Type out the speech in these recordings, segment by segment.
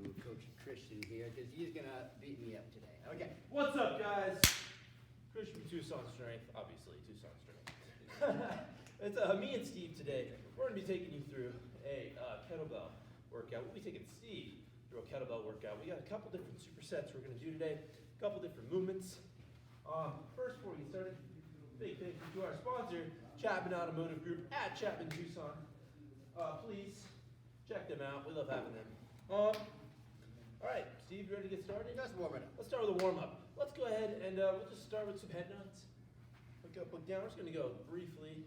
Coach Christian here because he's going to beat me up today. Okay. What's up, guys? Christian from Tucson Strength, obviously, Tucson Strength. It's me and Steve today. We're going to be taking you through a kettlebell workout. We'll be taking Steve through a kettlebell workout. We got a couple different supersets we're going to do today, a couple different movements. First, before we get started, big thank you to our sponsor, Chapman Automotive Group at Chapman Tucson. Please check them out. We love having them. All right, Steve, you ready to get started? Just warm it up. Let's start with a warm-up. Let's go ahead and we'll just start with some head nods. Look up, look down. We're just going to go briefly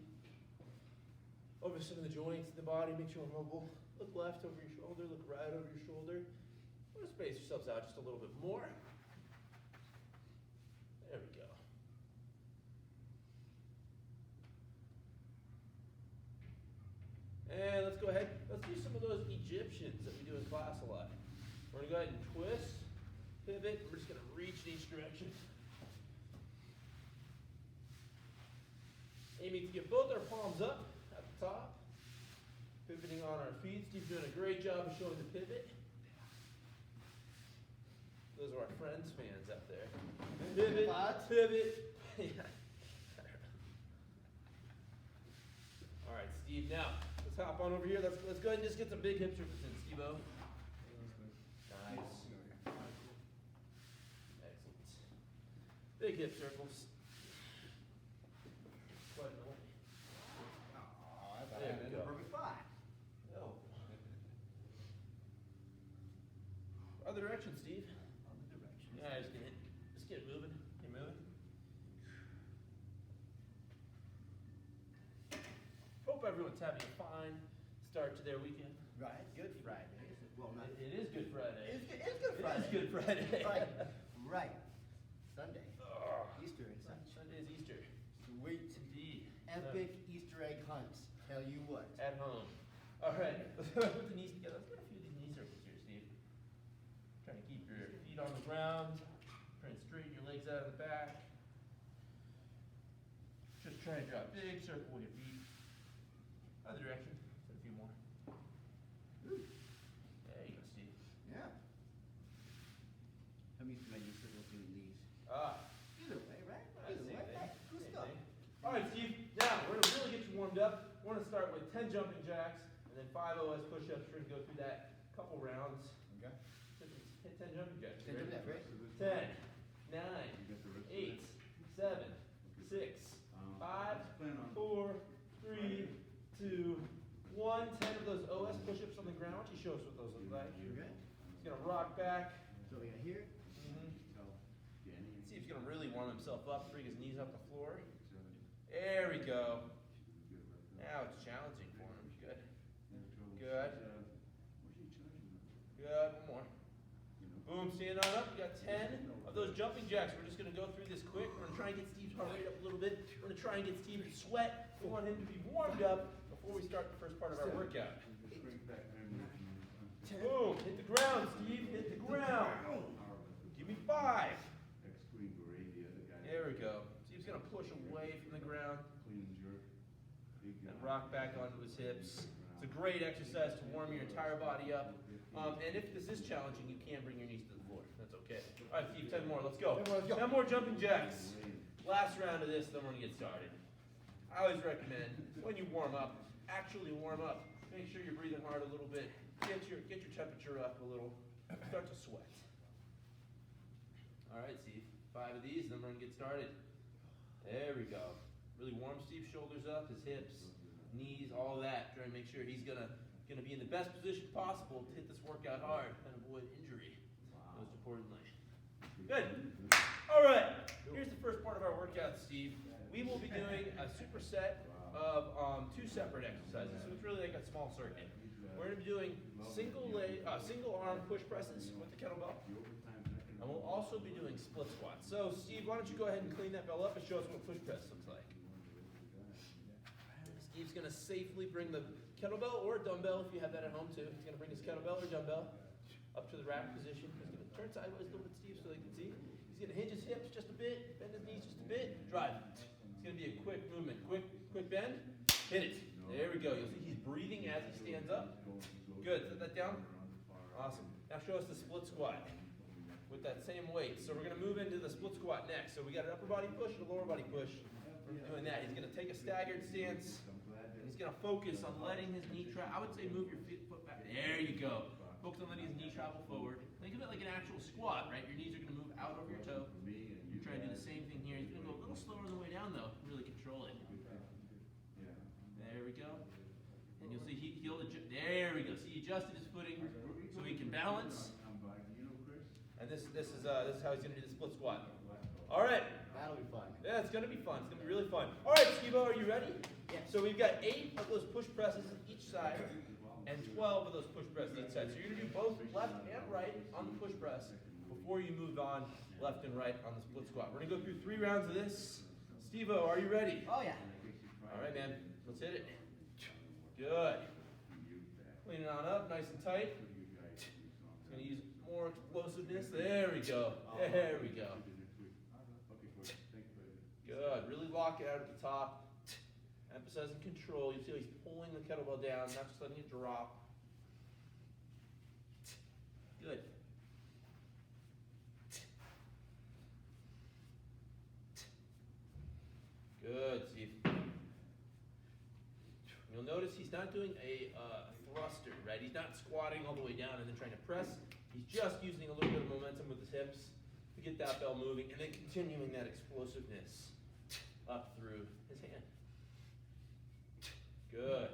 over some of the joints in the body. Make sure we're mobile. Look left over your shoulder. Look right over your shoulder. Want to space yourselves out just a little bit more. There we go. And let's go ahead. Let's do some of those Egyptians that we do in class a lot. We're going to go ahead and twist, pivot, and we're just going to reach in each direction. Aiming to get both our palms up at the top. Pivoting on our feet. Steve's doing a great job of showing the pivot. Those are our Friends fans out there. Pivot, pivot. Yeah. All right, Steve, now let's hop on over here. Let's go ahead and just get some big hip circles in, Steve-O. Nice. Excellent. Big hip circles. Quite annoying. Oh, I thought There I we had go. a perfect 5. No. Other direction, Steve. Other direction. Yeah, just get moving. Get moving. Hope everyone's having a fine start to their weekend. Right. Good Friday. Well, not. It is Good Friday. It's Good Friday. It is Good Friday. Right. Right. Sunday. Oh, Easter and such. Sunday is Easter. Sweet. Indeed. Epic Easter egg hunts. Tell you what. At home. All right. Let's put the knees together. Let's get a few of these knee circles here, Steve. Trying to keep your feet on the ground. Trying to straighten your legs out of the back. Just trying to draw a big circle with your feet. Other direction. Just a few more. Ooh. There you go, Steve. Yeah. I'm used to my knee circles doing these. Either way, right? Either way, right? Good stuff. All right, Steve. Now, we're going to really get you warmed up. We're going to start with 10 jumping jacks and then 5 OS push-ups. We're going to go through that couple rounds. Okay. Hit 10 jumping jacks. Can you do that, right? 10, 9, 8, 7, 6, 5, 4, 3, 2, 1. 10 of those OS push-ups on the ground. Why don't you show us what those look like? Okay. He's going to rock back. So we got here. See if he's going to really warm himself up. Bring his knees up the floor. There we go. Now it's challenging for him. Good. Good. Good. One more. Boom. Stand on up. We got 10 of those jumping jacks. We're just going to go through this quick. We're going to try and get Steve's heart rate up a little bit. We're going to try and get Steve to sweat. We want him to be warmed up before we start the first part of our workout. Boom. Hit the ground, Steve. Hit the ground. Give me 5. There we go. Steve's going to push away from the ground and rock back onto his hips. It's a great exercise to warm your entire body up. And if this is challenging, you can bring your knees to the floor. That's okay. All right, Steve, 10 more. Let's go. 10 more jumping jacks. Last round of this, then we're going to get started. I always recommend when you warm up, actually warm up. Make sure you're breathing hard a little bit. Get your temperature up a little. Start to sweat. All right, Steve. 5 of these, then we're going to get started. There we go. Really warm Steve's shoulders up, his hips, knees, all that. Try and make sure he's gonna be in the best position possible to hit this workout hard and avoid injury, most importantly. Good. All right. Here's the first part of our workout, Steve. We will be doing a superset of 2 separate exercises. So it's really like a small circuit. We're going to be doing single arm push presses with the kettlebell. And we'll also be doing split squats. So, Steve, why don't you go ahead and clean that bell up and show us what push press looks like. Steve's going to safely bring the kettlebell or dumbbell, if you have that at home too. He's going to bring his kettlebell or dumbbell up to the rack position. He's going to turn sideways a little bit, Steve, so they can see. He's going to hinge his hips just a bit, bend his knees just a bit, drive. It's going to be a quick movement. Quick bend, hit it. There we go. You'll see he's breathing as he stands up. Good. Set that down. Awesome. Now show us the split squat with that same weight. So we're going to move into the split squat next. So we got an upper body push and a lower body push. We're doing that. He's going to take a staggered stance, and he's going to focus on letting his knee travel. I would say move your foot back. There you go. Focus on letting his knee travel forward. Think of it like an actual squat, right? Your knees are going to move out over your toe. You're trying to do the same thing here. He's going to go a little slower on the way down, though. Really control it. There we go. And you'll see he'll adjust. There we go. See, he adjusted his footing so he can balance. And this is how he's going to do the split squat. All right. That'll be fun. Yeah, it's going to be fun. It's going to be really fun. All right, Steve-O, are you ready? Yes. So we've got 8 of those push presses each side and 12 of those push presses each side. So you're going to do both left and right on the push press before you move on left and right on the split squat. We're going to go through 3 rounds of this. Steve-O, are you ready? Oh, yeah. All right, man. Let's hit it. Good. Clean it on up, nice and tight. It's going to use more explosiveness. There we go. There we go. Good. Really lock it out at the top. Emphasizing control. You see how he's pulling the kettlebell down, not just letting it drop. Good. Good, Steve. You'll notice he's not doing a thruster, right? He's not squatting all the way down and then trying to press. He's just using a little bit of momentum with his hips to get that bell moving and then continuing that explosiveness up through his hand. Good.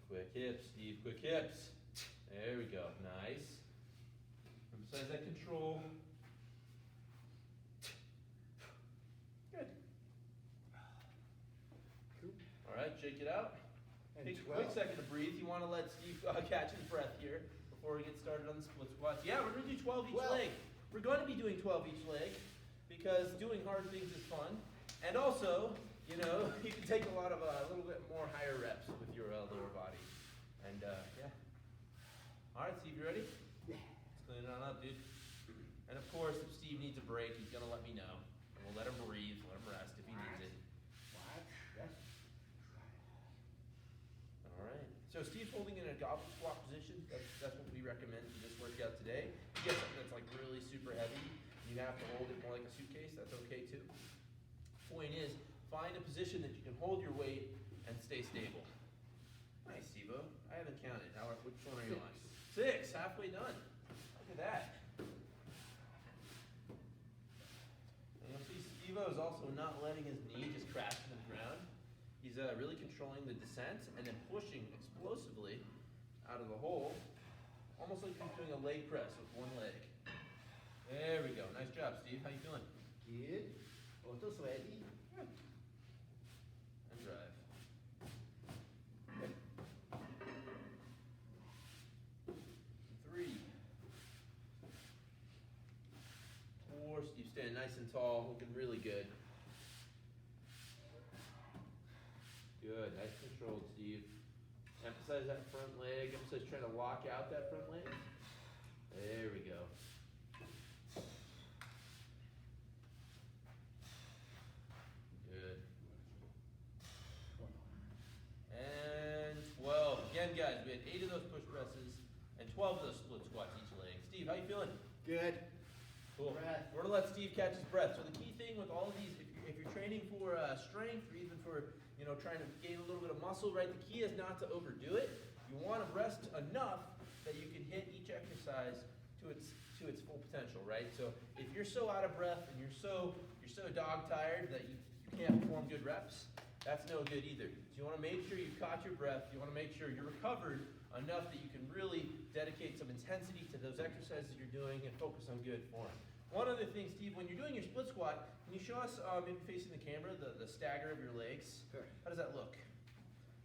Quick hips, Steve, quick hips. There we go, nice. Emphasize that control. Good. All right, shake it out. Take a quick second to breathe. You want to let Steve catch his breath here before we get started on the split squats. Yeah, we're going to do 12 each leg. We're going to be doing 12 each leg because doing hard things is fun. And also, you know, you can take a little bit more higher reps with your lower body. And yeah. All right, Steve, you ready? Yeah. Let's clean it on up, dude. And of course, if Steve needs a break, he's going to let me know. And we'll let him breathe, let him rest if he needs it. All right. So Steve's holding in a goblet squat position. That's what we recommend for this workout today. If you get something that's like really super heavy, you have to hold it more like a suitcase. That's okay too. Point is, find a position that you can hold your weight and stay stable. Nice, Steve-O. I haven't counted. Which one are you on? 6. Halfway done. Look at that. And you'll see Steve-O is also not letting his knee just crash to the ground. He's really controlling the descent and then pushing explosively out of the hole, almost like he's doing a leg press with one leg. There we go. Nice job, Steve. How you feeling? Good. A little sweaty. Good. And drive. Good. 3. 4. Steve standing nice and tall, looking really good. Good. Nice control, Steve. Emphasize that front leg. Emphasize trying to lock out that front leg. There we go. Good. And 12. Again, guys, we had 8 of those push presses and 12 of those split squats each leg. Steve, how you feeling? Good. Cool. Breath. We're going to let Steve catch his breath. So the key thing with all of these, if you're training for strength or even for trying to gain a little bit of muscle, right? The key is not to overdo it. You want to rest enough that you can hit each exercise to its full potential, right? So if you're so out of breath and you're so dog tired that you can't perform good reps, that's no good either. So you want to make sure you've caught your breath. You want to make sure you're recovered enough that you can really dedicate some intensity to those exercises you're doing and focus on good form. One other thing, Steve, when you're doing your split squat, can you show us, maybe facing the camera, the stagger of your legs? Sure. How does that look?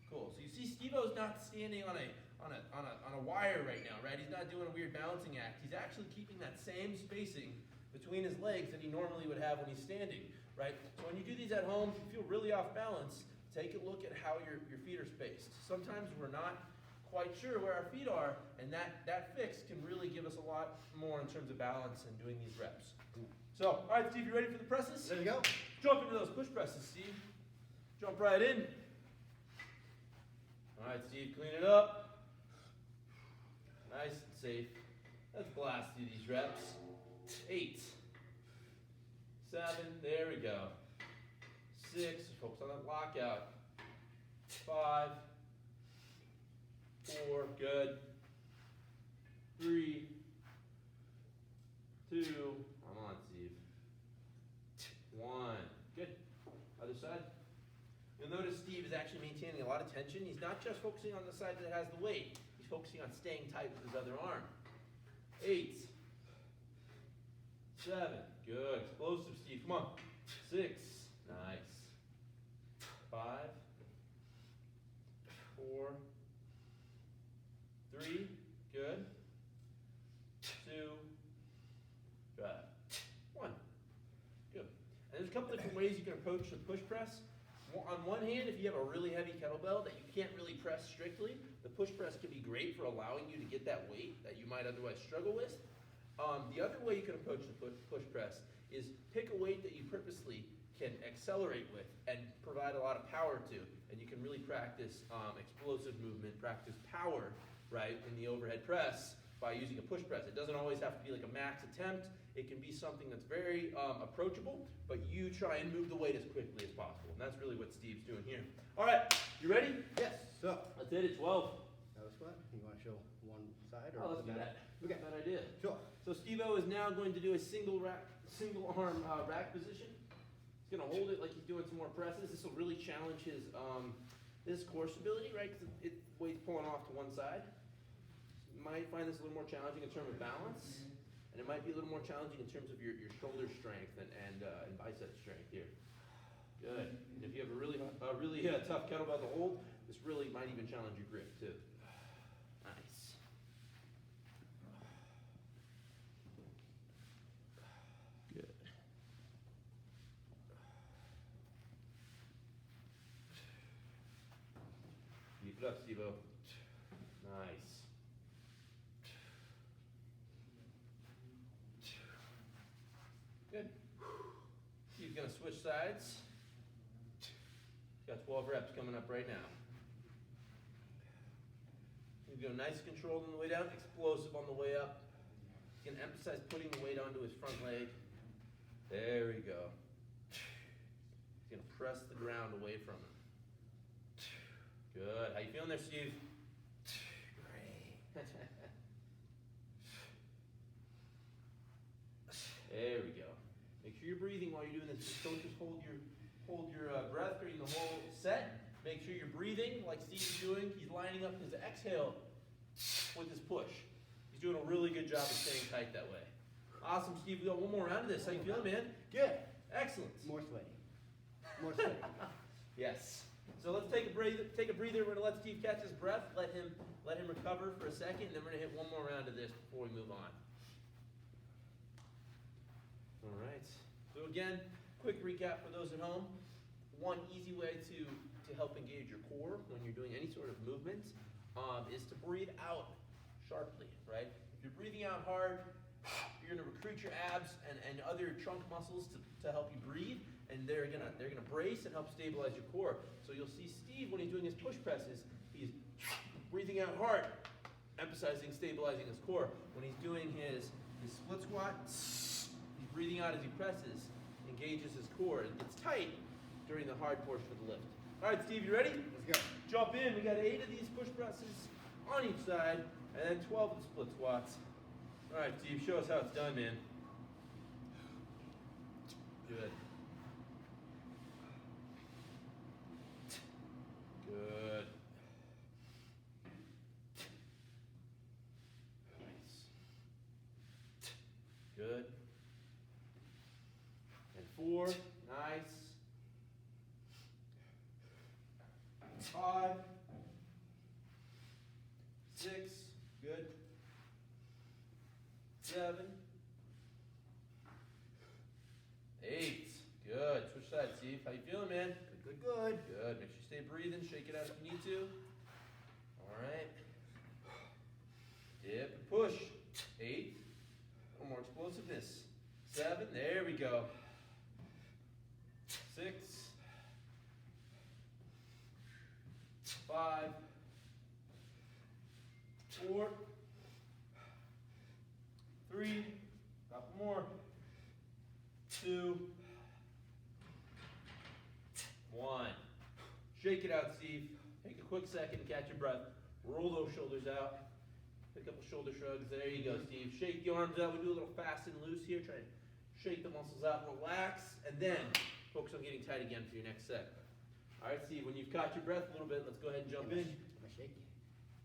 Cool. So you see Steve-O's not standing on a wire right now, right? He's not doing a weird balancing act. He's actually keeping that same spacing between his legs that he normally would have when he's standing, right? So when you do these at home, if you feel really off balance, take a look at how your feet are spaced. Sometimes we're not quite sure where our feet are, and that fix can really give us a lot more in terms of balance and doing these reps. So, all right, Steve, you ready for the presses? There we go. Jump into those push presses, Steve. Jump right in. All right, Steve, clean it up. safe. Let's blast through these reps. 8, 7, there we go. 6, focus on that lockout. 5, 4, good. 3, 2, come on, Steve. 1, good. Other side. You'll notice Steve is actually maintaining a lot of tension. He's not just focusing on the side that has the weight. He's focusing on staying tight with his other arm. 8, 7, good. Explosive, Steve. Come on. 6, nice. 5, 4, 3, good. 2, drive. 1, good. And there's a couple different ways you can approach the push press. On one hand, if you have a really heavy kettlebell that you can't really press strictly, the push press can be great for allowing you to get that weight that you might otherwise struggle with. The other way you can approach the push press is pick a weight that you purposely can accelerate with and provide a lot of power to, and you can really practice explosive movement, practice power, right, in the overhead press by using a push press. It doesn't always have to be like a max attempt. It can be something that's very approachable, but you try and move the weight as quickly as possible. And that's really what Steve's doing here. All right, you ready? Yes. So. Let's hit it. 12. That was what? You want to show one side? Oh, let's do that. Okay. That idea. Sure. So Steve-O is now going to do a single arm rack position. He's going to hold it like he's doing some more presses. This will really challenge his core stability, right? Because weight's pulling off to one side. You might find this a little more challenging in terms of balance, and it might be a little more challenging in terms of your shoulder strength and bicep strength here. Good. And if you have a really tough kettlebell to hold, this really might even challenge your grip too. Nice. Good. Keep it up, Steve-O. Nice. Good. Steve's gonna switch sides. He's got 12 reps coming up right now. He's gonna nice and controlled on the way down, explosive on the way up. He's gonna emphasize putting the weight onto his front leg. There we go. He's gonna press the ground away from him. Good. How you feeling there, Steve? Great. There we go. Make sure you're breathing while you're doing this. Just don't just hold your breath during the whole set. Make sure you're breathing like Steve's doing. He's lining up his exhale with his push. He's doing a really good job of staying tight that way. Awesome, Steve. We got one more round of this. How you feeling, man? Good. Excellent. More sweaty. More sweaty. Yes. So let's take a breather. We're gonna let Steve catch his breath. Let him recover for a second, and then we're gonna hit one more round of this before we move on. All right. So again, quick recap for those at home. One easy way to help engage your core when you're doing any sort of movement is to breathe out sharply, right? If you're breathing out hard, you're gonna recruit your abs and other trunk muscles to help you breathe, and they're gonna brace and help stabilize your core. So you'll see Steve when he's doing his push presses, he's breathing out hard, emphasizing stabilizing his core. When he's doing his split squat, he's breathing out as he presses, engages his core, and gets tight during the hard portion of the lift. All right, Steve, you ready? Let's go. Jump in. We got 8 of these push presses on each side, and then 12 of the split squats. All right, Steve, show us how it's done, man. Good. Good. Nice. Good. And 4, nice. 5, 6, good. 7, 8, good. Switch sides, Steve. How you feeling, man? Good, good. Good. Make sure you stay breathing. Shake it out if you need to. All right. Dip and push. 8. A little more explosiveness. 7. There we go. 6. 5. 4. 3, couple more, 2, 1. Shake it out, Steve. Take a quick second, catch your breath. Roll those shoulders out. Pick up a shoulder shrugs. There you go, Steve. Shake the arms out. We do a little fast and loose here. Try to shake the muscles out, relax, and then focus on getting tight again for your next set. All right, Steve, when you've caught your breath a little bit, let's go ahead and jump in. Am I shaky?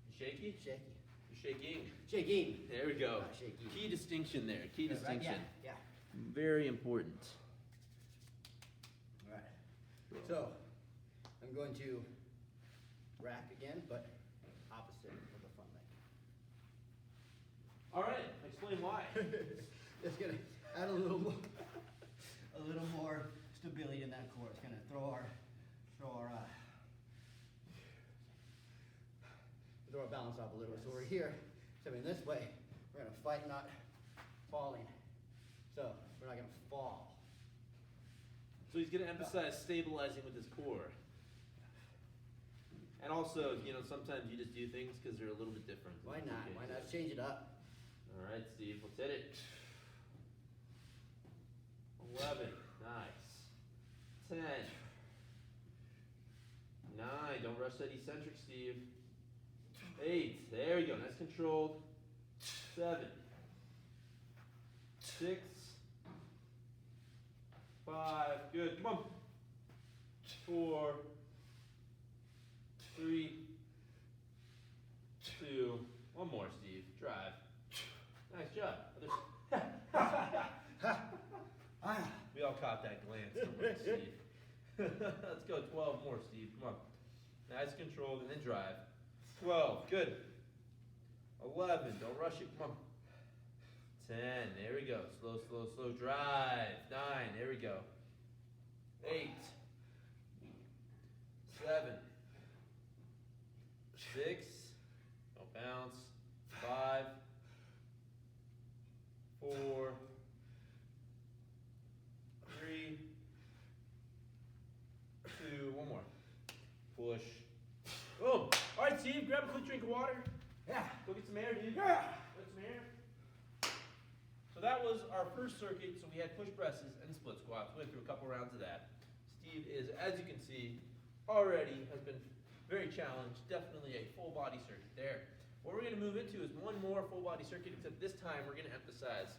You shaky? Shaky. You're shaking. Shaking. There we go. Shaky. Key distinction there. Key Right? distinction. Yeah. Very important. All right. So, I'm going to rack again, but opposite of the front leg. All right, explain why. Just gonna add a little more stability in that core. It's gonna throw our balance off a little. So we're here, stepping this way. We're gonna fight not falling. So we're not gonna fall. So he's going to emphasize stabilizing with his core. And also, you know, sometimes you just do things because they're a little bit different. Why not? Why not change it up? All right, Steve, let's hit it. 11, nice. 10, 9, don't rush that eccentric, Steve. 8, there we go, nice controlled. 7, 6, 5, good, come on. 4, 3, 2, one more, Steve, drive. Nice job. We all caught that glance. Don't worry, Steve. Let's go 12 more, Steve. Come on. Nice controlled and then drive. 12. Good. 11. Don't rush it. Come on. 10. There we go. Slow, slow, slow. Drive. 9. There we go. 8. 7. 6. Don't bounce. 5. 4. 3, 2, one more. Push. Boom. All right, Steve, grab a quick drink of water. Yeah. Go get some air, dude. Yeah. Get some air. So that was our first circuit. So we had push presses and split squats. We went through a couple rounds of that. Steve is, as you can see, already has been very challenged. Definitely a full body circuit there. What we're going to move into is one more full body circuit, except this time we're going to emphasize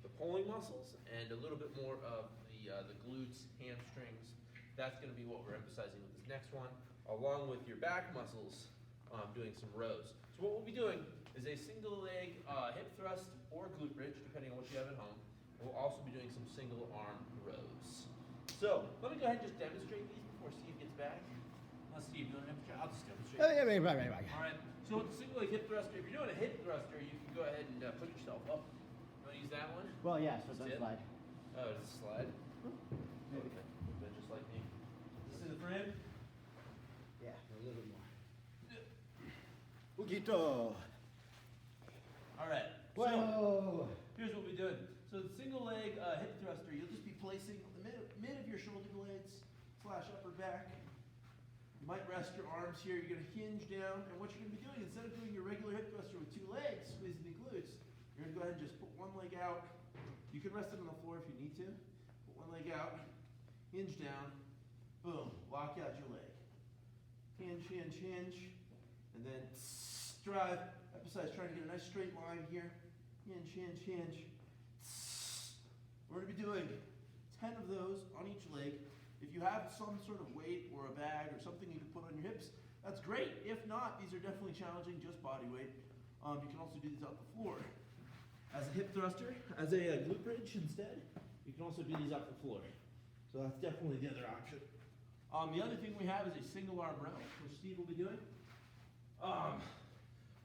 the pulling muscles and a little bit more of the glutes, hamstrings. That's going to be what we're emphasizing with this next one, along with your back muscles, doing some rows. So what we'll be doing is a single leg hip thrust or glute bridge, depending on what you have at home. We'll also be doing some single arm rows. So let me go ahead and just demonstrate these before Steve gets back. Unless Steve, you want to demonstrate? I'll just demonstrate. Right. All right. So with the single leg hip thruster, if you're doing a hip thruster, you can go ahead and push yourself up. You want to use that one? Well, yeah, so Just don't slide. Oh, it's a slide? Maybe. Okay. But just like me. Is this in the frame? Yeah, a little more. Poquito. All right. Whoa. So here's what we're doing. So the single leg hip thruster, you'll just be placing the mid of your shoulder blades / upper back. You might rest your arms here. You're going to hinge down. And what you're going to be doing, instead of doing your regular hip thruster with 2 legs, squeezing the glutes, you're going to go ahead and just put one leg out. You can rest it on the floor if you need to. Put one leg out, hinge down, boom, lock out your leg. Hinge, hinge, hinge, and then drive. Emphasize trying to get a nice straight line here. Hinge, hinge, hinge. We're going to be doing 10 of those on each leg. If you have some sort of weight or a bag or something you can put on your hips, that's great. If not, these are definitely challenging, just body weight. You can also do these off the floor. As a hip thruster, as a glute bridge instead, you can also do these off the floor. So that's definitely the other option. The other thing we have is a single arm row, which Steve will be doing. What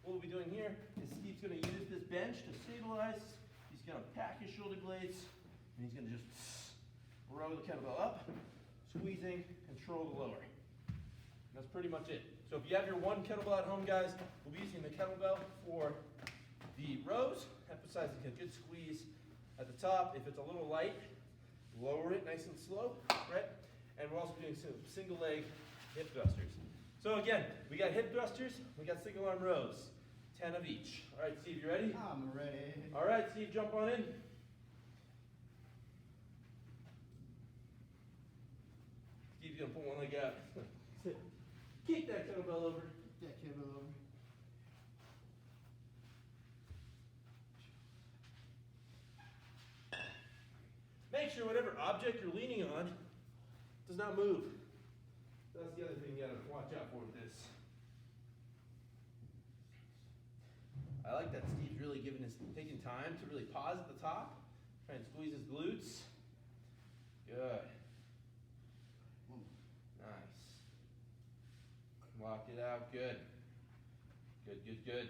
we'll be doing here is Steve's going to use this bench to stabilize. He's going to pack his shoulder blades, and he's going to just row the kettlebell up, squeezing, control the lower. And that's pretty much it. So if you have your one kettlebell at home, guys, we'll be using the kettlebell for the rows, emphasizing a good squeeze at the top. If it's a little light, lower it nice and slow, right? And we're also doing some single leg hip thrusters. So again, we got hip thrusters, we got single arm rows. 10 of each. All right, Steve, you ready? I'm ready. All right, Steve, jump on in. Steve's gonna pull one leg out. Kick that kettlebell over. That kettlebell over. Make sure whatever object you're leaning on does not move. That's the other thing you gotta watch out for with this. I like that Steve's really taking time to really pause at the top, try and squeeze his glutes. Good. Nice. Lock it out, good. Good, good, good.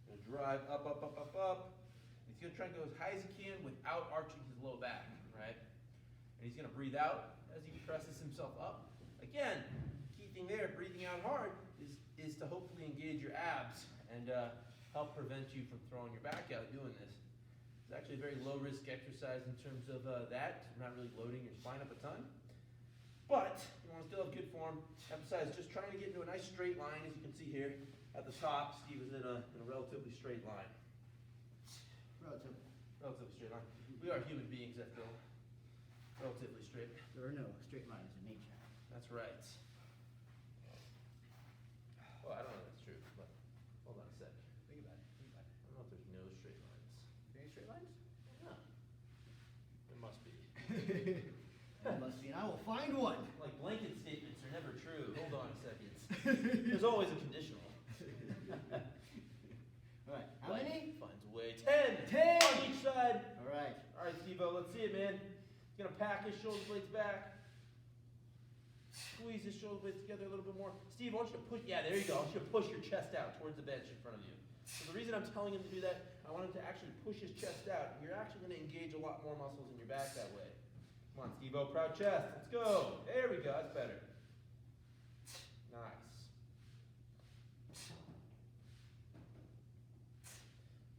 Gonna drive up, up, up, up, up. He's gonna try and go as high as he can without arching his low back, right? And he's gonna breathe out as he presses himself up. Again, key thing there, breathing out hard, is to hopefully engage your abs and help prevent you from throwing your back out doing this. It's actually a very low risk exercise in terms of that. You're not really loading your spine up a ton. But you want to still have good form. Emphasize just trying to get into a nice straight line, as you can see here. At the top, Steve is in a relatively straight line. Relatively straight line. We are human beings that feel relatively straight. There are no straight lines in nature. That's right. Well, I don't know if that's true, but hold on a sec. Think about it. Think about it. I don't know if there's no straight lines. Any straight lines? No. There must be. There must be, and I will find one. Like blanket statements are never true. Hold on a second. There's always a conditional. All right. How many? Finds a way. 10. 10. On each side. All right. All right, Steve-O, let's see it, man. He's gonna pack his shoulder blades back. Squeeze his shoulder blades together a little bit more. Steve, I want you to push, yeah, there you go. I want you to push your chest out towards the bench in front of you. So the reason I'm telling him to do that, I want him to actually push his chest out. You're actually gonna engage a lot more muscles in your back that way. Come on, Steve-O, proud chest. Let's go. There we go, that's better. Nice.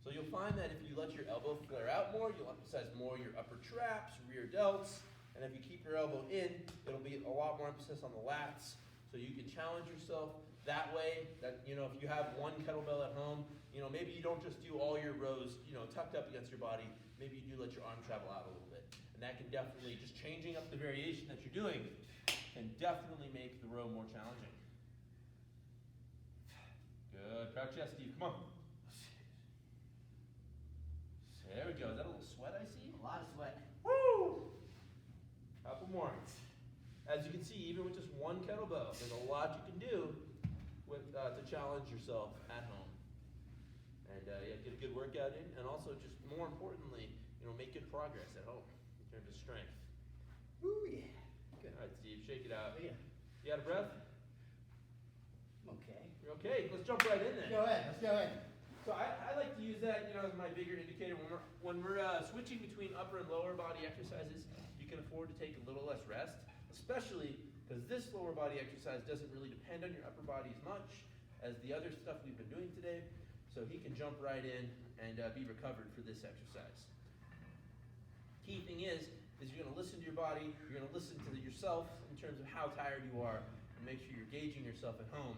So you'll find that if you let your elbow flare out more, you'll emphasize more your upper traps, rear delts, and if you keep your elbow in, it'll be a lot more emphasis on the lats. So you can challenge yourself that way, that, you know, if you have one kettlebell at home, you know, maybe you don't just do all your rows, you know, tucked up against your body, maybe you do let your arm travel out a little bit. And that can definitely, just changing up the variation that you're doing, can definitely make the row more challenging. Good, proud chest, Steve, come on. There we go. Is that a little sweat I see? A lot of sweat. Woo! Couple more. As you can see, even with just one kettlebell, there's a lot you can do with to challenge yourself at home. And yeah, get a good workout in, and also just more importantly, you know, make good progress at home in terms of strength. Ooh, yeah. Good. All right, Steve, shake it out. Yeah. You out of breath? I'm okay. You're okay. Let's jump right in then. Go ahead. Let's go ahead. So I like to use that, you know, as my bigger indicator when we're switching between upper and lower body exercises. You can afford to take a little less rest, especially because this lower body exercise doesn't really depend on your upper body as much as the other stuff we've been doing today. So he can jump right in and be recovered for this exercise. Key thing is you're going to listen to your body. You're going to listen to yourself in terms of how tired you are, and make sure you're gauging yourself at home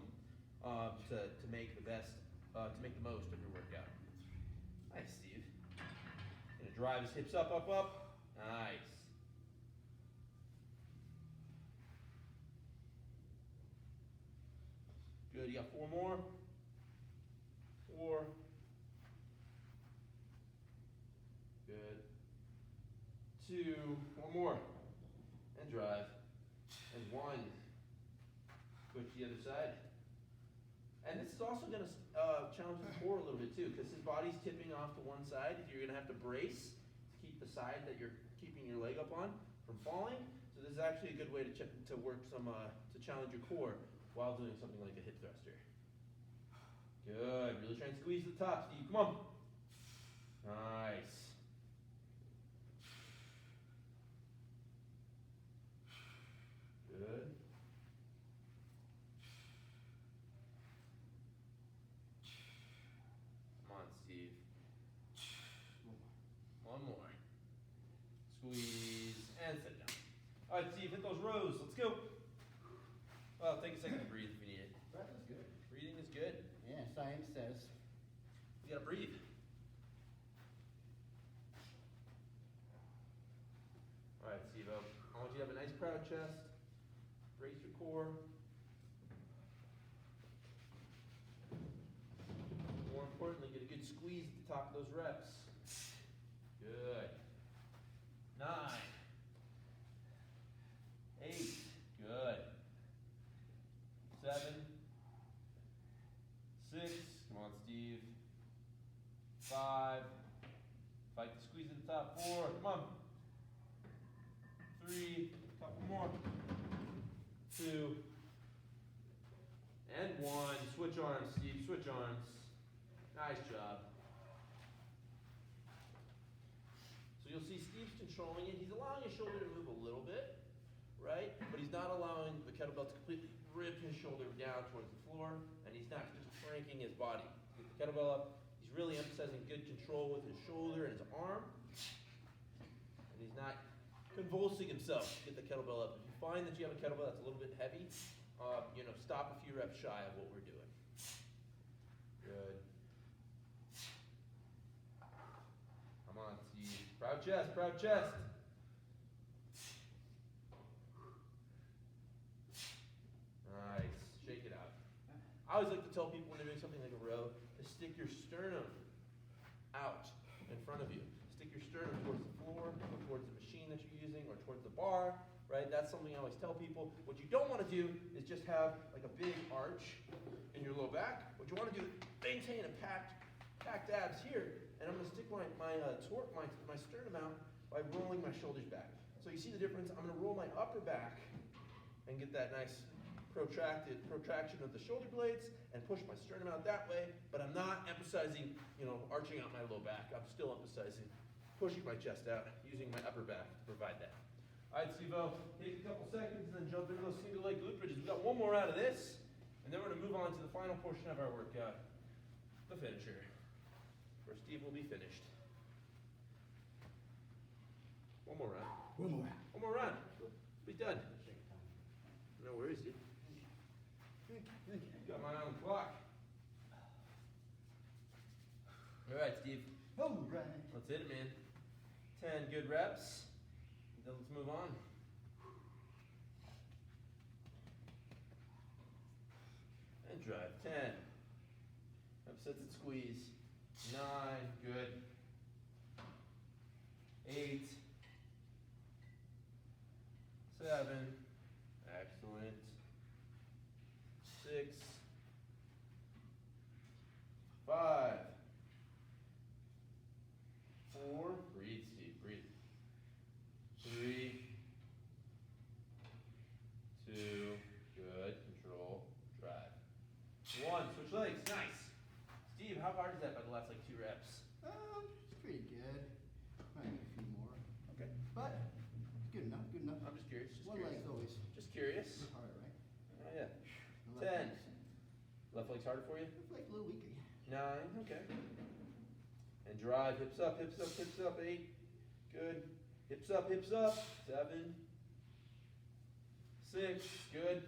to make the best. To make the most of your workout. Nice, Steve. Gonna drive his hips up, up, up. Nice. Good, you got 4 more. 4. Good. 2, 1 more. And drive. And 1. Switch to the other side. And this is also going to challenge the core a little bit too, because his body's tipping off to one side. You're going to have to brace to keep the side that you're keeping your leg up on from falling. So this is actually a good way to work some, to challenge your core while doing something like a hip thruster. Good. Really try and squeeze the top, Steve. Come on. Nice. Good. Squeeze and sit down. All right, Steve, hit those rows. Let's go. Well, take a second science says. You gotta breathe. All right, Steve, I want you to have a nice proud chest. Brace your core. More importantly, get a good squeeze at the top of those reps. Good. 9. 8. Good. 7. 6. Come on, Steve. 5. Fight the squeeze at the top. 4. Come on. 3. Couple more. 2. And 1. Switch arms, Steve. Switch arms. Nice job. So you'll see Steve's controlling it. He's allowing his shoulder to move a little bit, right? But he's not allowing the kettlebell to completely rip his shoulder down towards the floor, and he's not just cranking his body. Get the kettlebell up. He's really emphasizing good control with his shoulder and his arm. And he's not convulsing himself to get the kettlebell up. If you find that you have a kettlebell that's a little bit heavy, stop a few reps shy of what we're doing. Good. Come on, Steve. Proud chest, proud chest. Nice. Shake it out. I always like to tell people when they're doing something like a row to stick your sternum out in front of you. Stick your sternum towards the floor, or towards the machine that you're using, or towards the bar, right? That's something I always tell people. What you don't want to do is just have like a big arch in your low back. What you want to do is maintain a packed abs here, and I'm going to stick my sternum out by rolling my shoulders back. So you see the difference? I'm going to roll my upper back and get that nice protraction of the shoulder blades and push my sternum out that way, but I'm not emphasizing, arching out my low back. I'm still emphasizing pushing my chest out, using my upper back to provide that. All right, Steve-O, take a couple seconds and then jump into those single leg glute bridges. We've got one more out of this, and then we're going to move on to the final portion of our workout, the finisher, where Steve will be finished. One more round. One more round. Be done. No worries, dude. Got my eye on the clock. All right, Steve. All right. Let's hit it, man. 10 good reps. Then let's move on. And drive. 10. Upsets and squeeze. 9. Good. 8. 7. Excellent. 6. 5. 4. Breathe, Steve. Breathe. 3. 2. Good. Control. Drive. 1. Switch legs. Nice. Steve, how hard is that by the last 2 reps? It's pretty good. Might need a few more. Okay. But it's good enough. Good enough. I'm just curious. One leg's always Just curious. harder, right? Oh, yeah. The left 10. leg's- Left leg's harder for you? Left leg's a little weaker. 9. Okay. And drive. Hips up, hips up, hips up. 8. Good. Hips up, hips up. 7. 6. Good.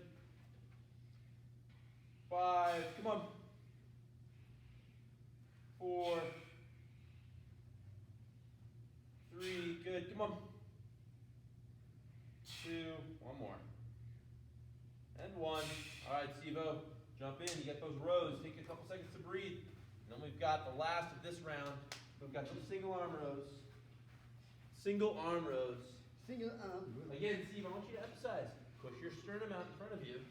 5. Come on. 4. 3. Good. Come on. 2. One more. And 1. All right, Steve-O. Jump in. You get those rows. Take a couple seconds to breathe. And then we've got the last of this round. We've got some single arm rows. Single arm rows. Single arm. Again, Steve, I want you to emphasize. Push your sternum out in front of you.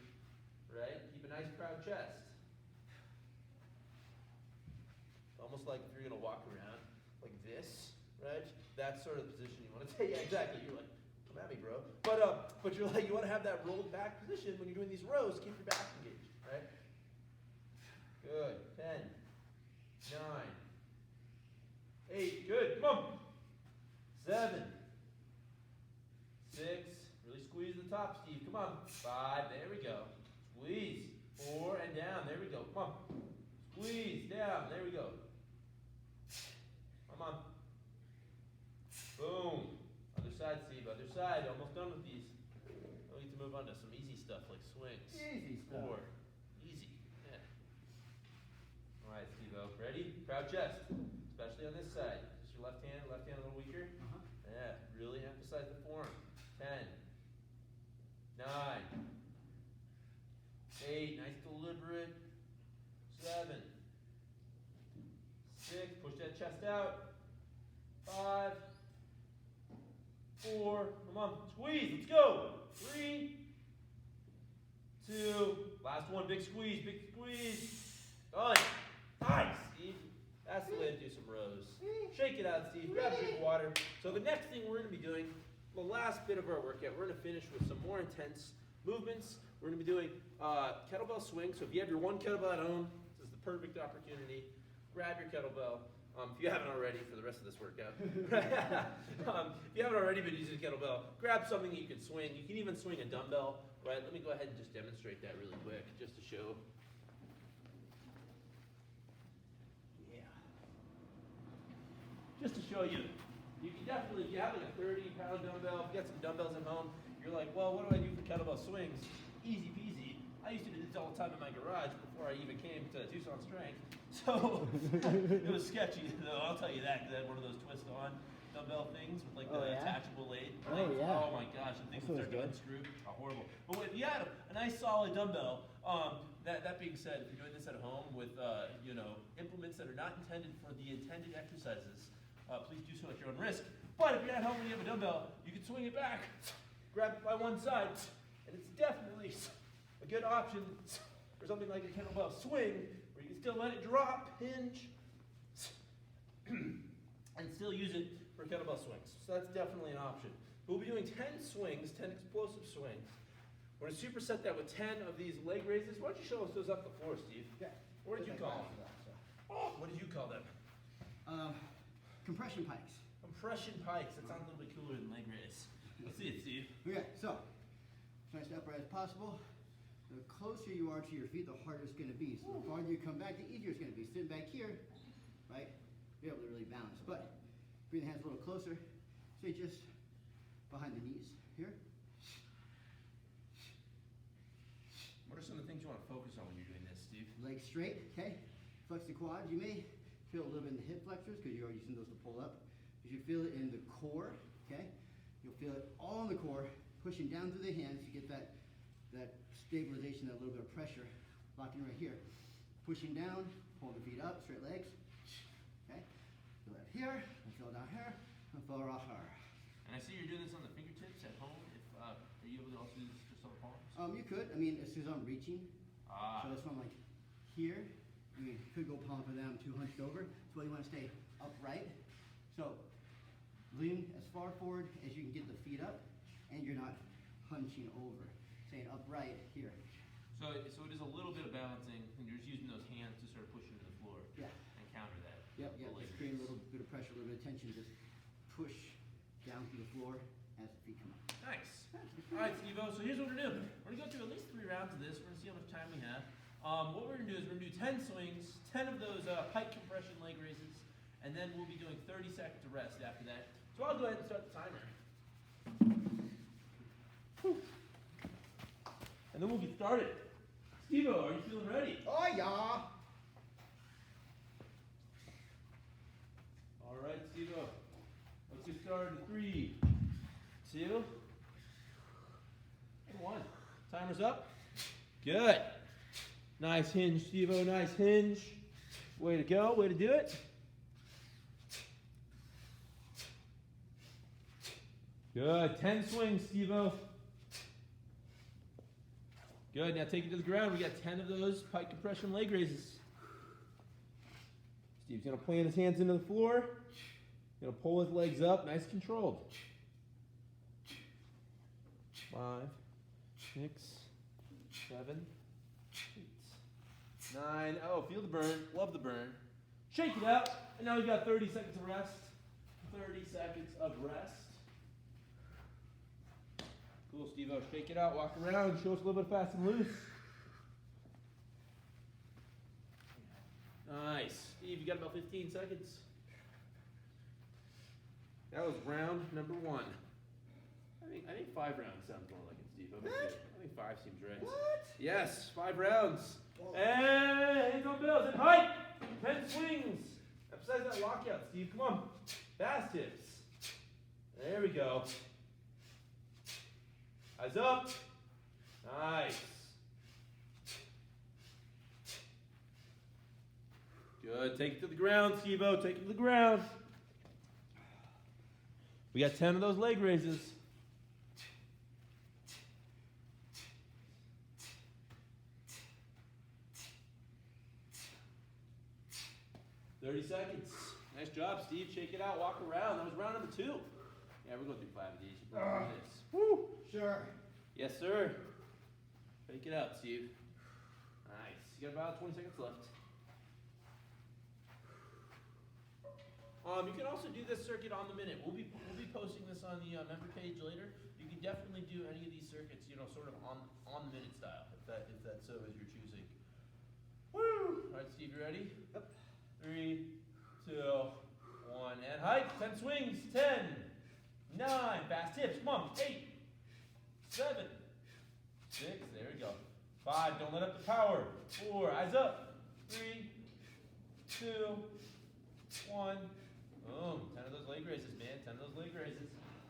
Right? Keep a nice proud chest. Almost like if you're going to walk around like this, right? That's sort of the position you want to take. Yeah, exactly. You're like, come at me, bro. But you're like, you want to have that rolled back position when you're doing these rows. Keep your back engaged, right? Good. 10. 9. 8. Good. Come on. 7. 6. Really squeeze the top, Steve. Come on. 5. There we go. Squeeze. 4 and down. There we go. Come on. Squeeze. Down. There we go. Come on. Boom. Other side, Steve. Other side. Almost done with these. Now we need to move on to some easy stuff like swings. Easy stuff. 4. Easy. Yeah. Proud chest, especially on this side. Just your left hand a little weaker. Yeah, really emphasize the form. 10, 9, 8, nice deliberate. 7, 6, push that chest out. 5, 4, come on, squeeze, let's go. 3, 2, last one, big squeeze, Done. Nice, Steve. That's the way to do some rows. Shake it out, Steve. Grab a drink of water. So the next thing we're going to be doing, the last bit of our workout, we're going to finish with some more intense movements. We're going to be doing kettlebell swings. So if you have your one kettlebell at home, this is the perfect opportunity. Grab your kettlebell. If you haven't already for the rest of this workout. If you haven't already been using a kettlebell, grab something that you can swing. You can even swing a dumbbell, right? Let me go ahead and just demonstrate that really quick, just to show. Just to show you, you can definitely, if you have like a 30-pound dumbbell, if you got some dumbbells at home, you're like, well, what do I do for kettlebell swings? Easy peasy. I used to do this all the time in my garage before I even came to Tucson Strength. So it was sketchy, though, I'll tell you that, because I had one of those twist-on dumbbell things with like the attachable legs. Oh my gosh, the things would start to unscrew. Horrible. But if you had a nice solid dumbbell, that being said, if you're doing this at home with implements that are not intended for the intended exercises, please do so at your own risk. But if you're at home and you have a dumbbell, you can swing it back, grab it by one side, and it's definitely a good option for something like a kettlebell swing, where you can still let it drop, hinge, and still use it for kettlebell swings. So that's definitely an option. We'll be doing 10 swings, 10 explosive swings. We're going to superset that with 10 of these leg raises. Why don't you show us those up the floor, Steve? Okay. What did you call them? What did you call them? Compression pikes. Compression pikes. That sounds a little bit cooler than leg raise. Let's see it, Steve. Okay, so try to stay upright as possible. The closer you are to your feet, the harder it's going to be. So the farther you come back, the easier it's going to be. Sitting back here, right, you're able to really balance. But bring the hands a little closer. Stay just behind the knees here. What are some of the things you want to focus on when you're doing this, Steve? Legs straight, okay? Flex the quads. You may feel a little bit in the hip flexors because you're using those to pull up. You should feel it in the core, okay? You'll feel it all in the core, pushing down through the hands to get that stabilization, that little bit of pressure, locking right here. Pushing down, pull the feet up, straight legs, okay? Feel that here, and feel down here, and feel right here. And I see you're doing this on the fingertips at home. Are you able to also do this just on the palms? You could. I mean, as soon as I'm reaching, so it's from like here. I mean, you could go palm for them, too hunched over. So you want to stay upright. So lean as far forward as you can get the feet up, and you're not hunching over. Staying upright here. So it is a little bit of balancing, and you're just using those hands to sort of push into the floor. Yeah. And counter that. Yep. Just create a little bit of pressure, a little bit of tension. Just push down through the floor as the feet come up. Nice. All right, Steve-O, so here's what we're going to do. We're going to go through at least 3 rounds of this. We're going to see how much time we have. What we're going to do is we're going to do 10 swings, 10 of those pike compression leg raises, and then we'll be doing 30 seconds of rest after that. So I'll go ahead and start the timer. Whew. And then we'll get started. Steve-O, are you feeling ready? Oh, yeah. All right, Steve-O. Let's get started in 3, 2, and 1. Timer's up. Good. Nice hinge, Steve-O. Nice hinge. Way to go. Way to do it. Good. 10 swings, Steve-O. Good. Now take it to the ground. We got 10 of those pike compression leg raises. Steve's going to plant his hands into the floor. Going to pull his legs up. Nice controlled. 5, 6, 7, 8, 9. Oh, feel the burn. Love the burn. Shake it out. And now we've got 30 seconds of rest. 30 seconds of rest. Cool, Steve-O. Shake it out. Walk around. Show us a little bit of fast and loose. Nice. Steve, you got about 15 seconds. That was round number 1. I think 5 rounds sounds more like it, Steve. I think 5 seems right. What? Yes, 5 rounds. And dumbbells and height. 10 swings. Emphasize that lockout, Steve. Come on. Fast hips. There we go. Eyes up. Nice. Good. Take it to the ground, Steve-O. Take it to the ground. We got 10 of those leg raises. Seconds. Nice job, Steve. Shake it out. Walk around. That was round number 2. Yeah, we're going through 5 of these. We're going through this. Woo! Sure. Yes, sir. Shake it out, Steve. Nice. You got about 20 seconds left. You can also do this circuit on the minute. We'll be posting this on the member page later. You can definitely do any of these circuits, you know, sort of on the minute style, if that's so as you're choosing. Woo! All right, Steve, you ready? Yep. 3, 2, 1, and height. 10 swings. 10, 9, fast hips. Come on. 8, 7, 6. There we go. 5. Don't let up the power. 4. Eyes up. 3, 2, 1. Boom. 10 of those leg raises, man. 10 of those leg raises.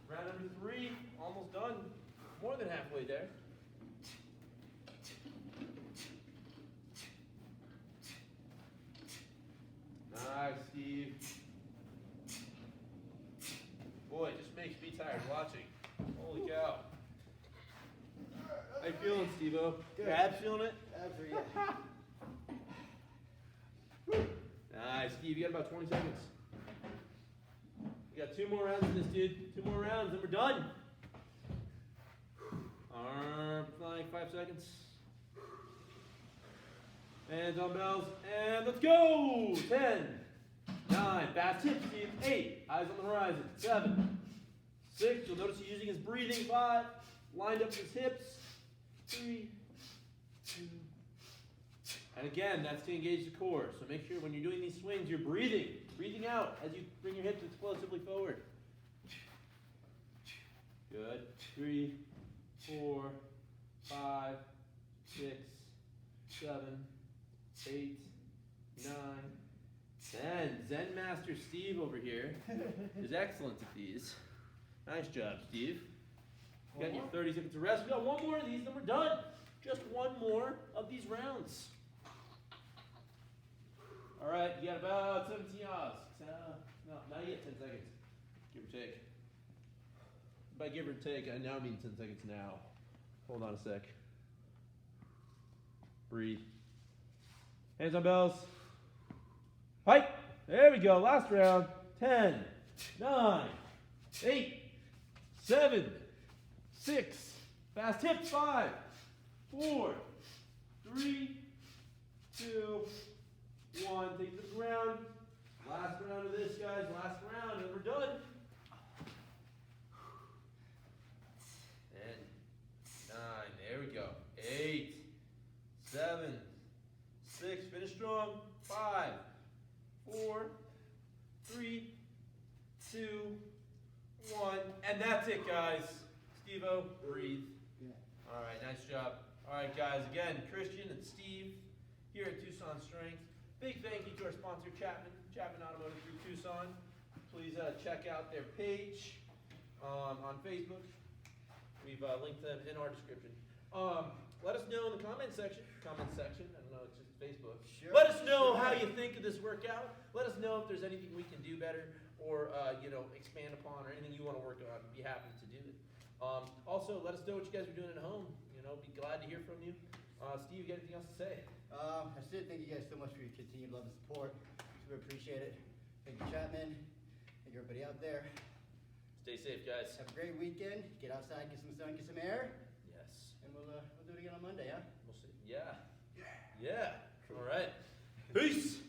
Round number 3. Almost done. More than halfway there. Nice, Steve. Boy, it just makes me tired watching. Holy cow. How you feeling, Steve-O? Good. Your abs feeling it? Abs are, yeah. Nice, Steve. You got about 20 seconds. We got 2 more rounds in this, dude. 2 more rounds, and we're done. Arm flying, 5 seconds. And dumbbells, and let's go! 10, 9, fast hips, Steve. 8, eyes on the horizon. 7, 6, you'll notice he's using his breathing. 5, lined up his hips. 3, 2, and again, that's to engage the core. So make sure when you're doing these swings, you're breathing out as you bring your hips explosively forward. Good. 3, 4, 5, 6, 7, 8, 9, 10. Zen Master Steve over here is excellent at these. Nice job, Steve. You got your 30 seconds of rest. We got 1 more of these, then we're done. Just 1 more of these rounds. All right, you got about 17 hours. No, not yet 10 seconds. Give or take. By give or take, I now mean 10 seconds now. Hold on a sec. Breathe. Hands on bells. Height. There we go. Last round. 10, 9, 8, 7, 6. Fast hips. 5, 4, 3, 2, 1. Take it to the ground. Last round of this, guys. Last round, and we're done. 10, 9. There we go. 8, 7, 6. Finish strong. 5, 4, 3, 2, 1. And that's it, guys. Steve-O, breathe. Yeah. All right, nice job. All right, guys. Again, Christian and Steve here at Tucson Strength. Big thank you to our sponsor, Chapman Automotive through Tucson. Please check out their page on Facebook. We've linked them in our description. Let us know in the comment section. I don't know, it's just Facebook. Sure. Let us know how you think of this workout. Let us know if there's anything we can do better or expand upon, or anything you want to work on. Be happy to do it. Also, let us know what you guys are doing at home. Be glad to hear from you. Steve, you got anything else to say? That's it. Thank you guys so much for your continued love and support. Super appreciate it. Thank you, Chapman. Thank you, everybody out there. Stay safe, guys. Have a great weekend. Get outside, get some sun, get some air. Yes. And we'll do it again on Monday, huh? We'll see. Yeah. Yeah. All right. Peace.